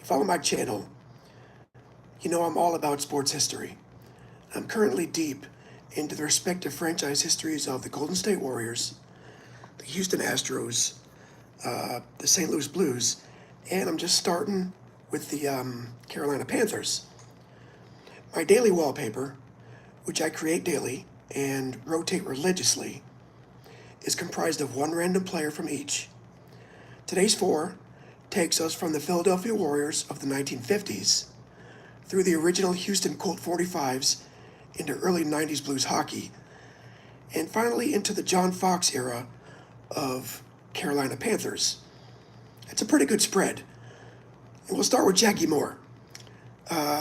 you follow my channel, you know I'm all about sports history. I'm currently deep into the respective franchise histories of the Golden State Warriors, the Houston Astros, the St. Louis Blues, and I'm just starting with the Carolina Panthers. My daily wallpaper, which I create daily and rotate religiously, is comprised of one random player from each. Today's four takes us from the Philadelphia Warriors of the 1950s through the original Houston Colt 45s into early 90s Blues hockey, and finally into the John Fox-era of Carolina Panthers. It's a pretty good spread. And we'll start with Jackie Moore.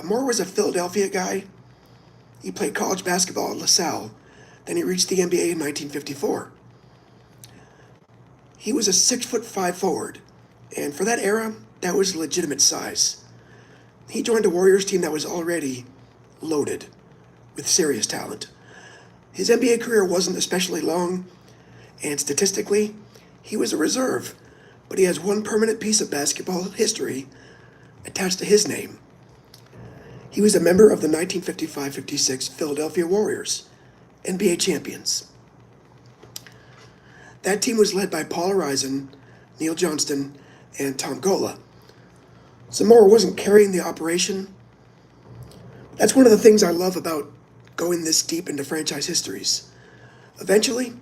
Moore was a Philadelphia guy. He played college basketball at LaSalle. Then he reached the NBA in 1954. He was a 6'5" forward, and for that era, that was legitimate size. He joined a Warriors team that was already loaded with serious talent. His NBA career wasn't especially long, and statistically, he was a reserve, but he has one permanent piece of basketball history attached to his name. He was a member of the 1955-56 Philadelphia Warriors, NBA champions. That team was led by Paul Arizin, Neil Johnston, and Tom Gola. So Moore wasn't carrying the operation. That's one of the things I love about going this deep into franchise histories. Eventually,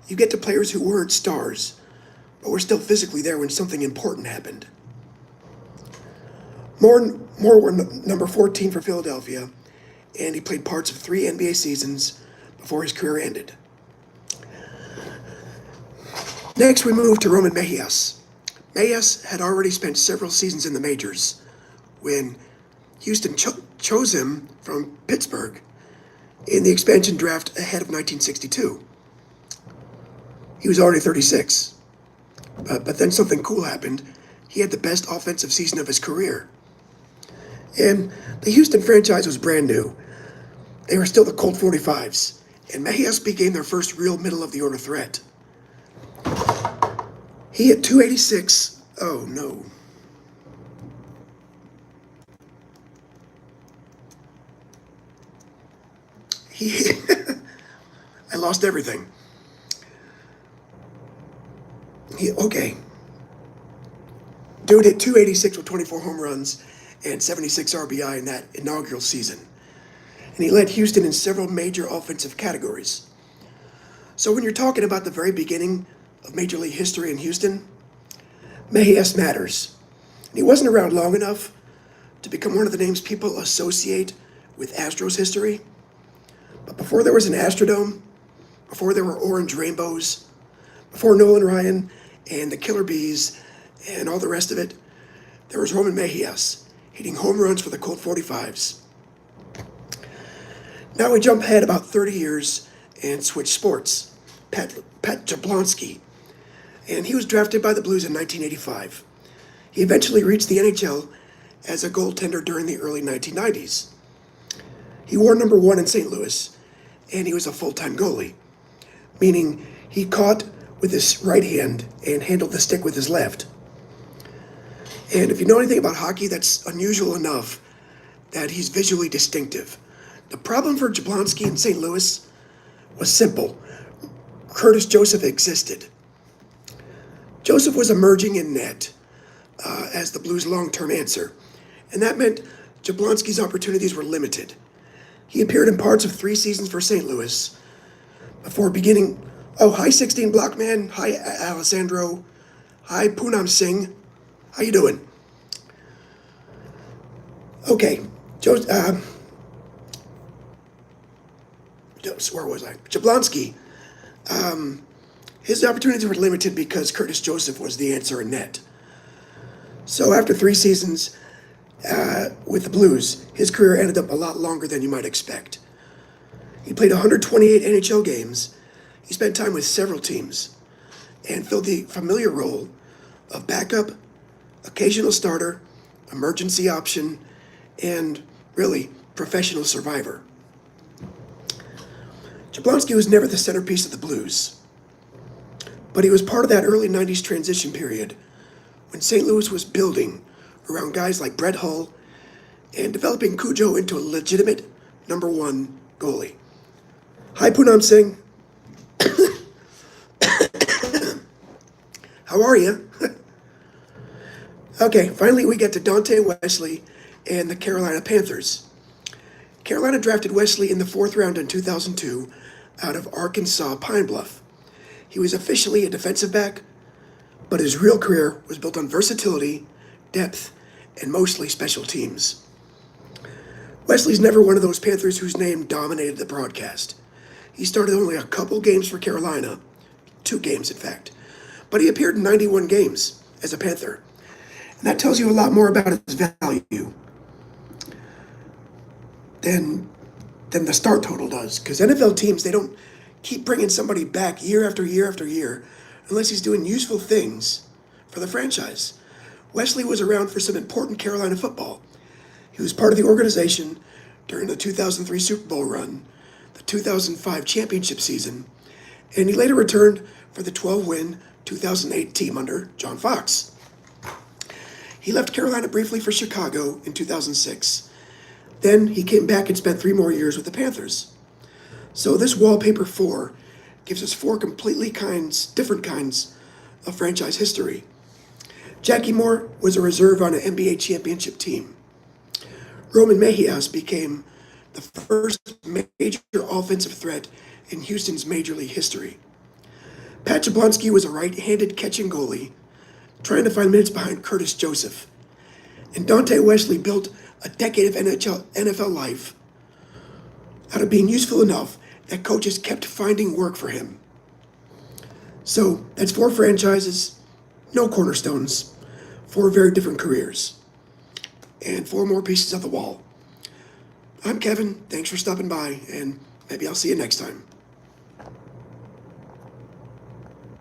you get to players who weren't stars, but were still physically there when something important happened. Moore wore number 14 for Philadelphia, and he played parts of 3 NBA seasons before his career ended. Next, we move to Roman Mejias. Mejias had already spent several seasons in the majors when Houston chose him from Pittsburgh in the expansion draft ahead of 1962. He was already 36, but then something cool happened. He had the best offensive season of his career. And the Houston franchise was brand new. They were still the Colt 45s, and Mejias became their first real middle-of-the-order threat. He hit .286. Oh, no. I lost everything. Okay. Dude hit .286 with 24 home runs and 76 RBI in that inaugural season. And he led Houston in several major offensive categories. So when you're talking about the very beginning of Major League history in Houston, Mejias matters. And he wasn't around long enough to become one of the names people associate with Astros history. But before there was an Astrodome, before there were orange rainbows, before Nolan Ryan and the Killer Bees and all the rest of it, there was Roman Mejias hitting home runs for the Colt 45s. Now we jump ahead about 30 years and switch sports. Pat Jablonski, and he was drafted by the Blues in 1985. He eventually reached the NHL as a goaltender during the early 1990s. He wore number 1 in St. Louis, and he was a full-time goalie, meaning he caught with his right hand and handled the stick with his left. And if you know anything about hockey, that's unusual enough that he's visually distinctive. The problem for Jablonski in St. Louis was simple. Curtis Joseph existed. Joseph was emerging in net as the Blues' long-term answer, and that meant Jablonski's opportunities were limited. He appeared in parts of 3 seasons for St. Louis before beginning, hi 16 Blockman, hi Alessandro, hi Poonam Singh, how you doing? Okay, where was I? Jablonski. His opportunities were limited because Curtis Joseph was the answer in net. So after 3 seasons with the Blues, his career ended up a lot longer than you might expect. He played 128 NHL games. He spent time with several teams and filled the familiar role of backup, occasional starter, emergency option, and really professional survivor. Jablonski was never the centerpiece of the Blues, but he was part of that early 90s transition period when St. Louis was building around guys like Brett Hull and developing Cujo into a legitimate number one goalie. Hi, Poonam Singh. How are you? Okay, finally we get to Dante Wesley and the Carolina Panthers. Carolina drafted Wesley in the 4th round in 2002 out of Arkansas Pine Bluff. He was officially a defensive back, but his real career was built on versatility, depth, and mostly special teams. Wesley's never one of those Panthers whose name dominated the broadcast. He started only a couple games for Carolina, 2 games in fact, but he appeared in 91 games as a Panther, and that tells you a lot more about his value than the start total does, because NFL teams, they don't keep bringing somebody back year after year after year unless he's doing useful things for the franchise. Wesley was around for some important Carolina football. He was part of the organization during the 2003 Super Bowl run, the 2005 championship season, and he later returned for the 12-win 2008 team under John Fox. He left Carolina briefly for Chicago in 2006. Then he came back and spent 3 more years with the Panthers. So this Wallpaper Four gives us 4 completely different kinds of franchise history. Jackie Moore was a reserve on an NBA championship team. Roman Mejias became the first major offensive threat in Houston's Major League history. Pat Jablonski was a right-handed catching goalie, trying to find minutes behind Curtis Joseph. And Dante Wesley built a decade of NFL life out of being useful enough that coaches kept finding work for him. So that's 4 franchises, no cornerstones, 4 very different careers, and 4 more pieces of the wall. I'm Kevin. Thanks for stopping by, and maybe I'll see you next time.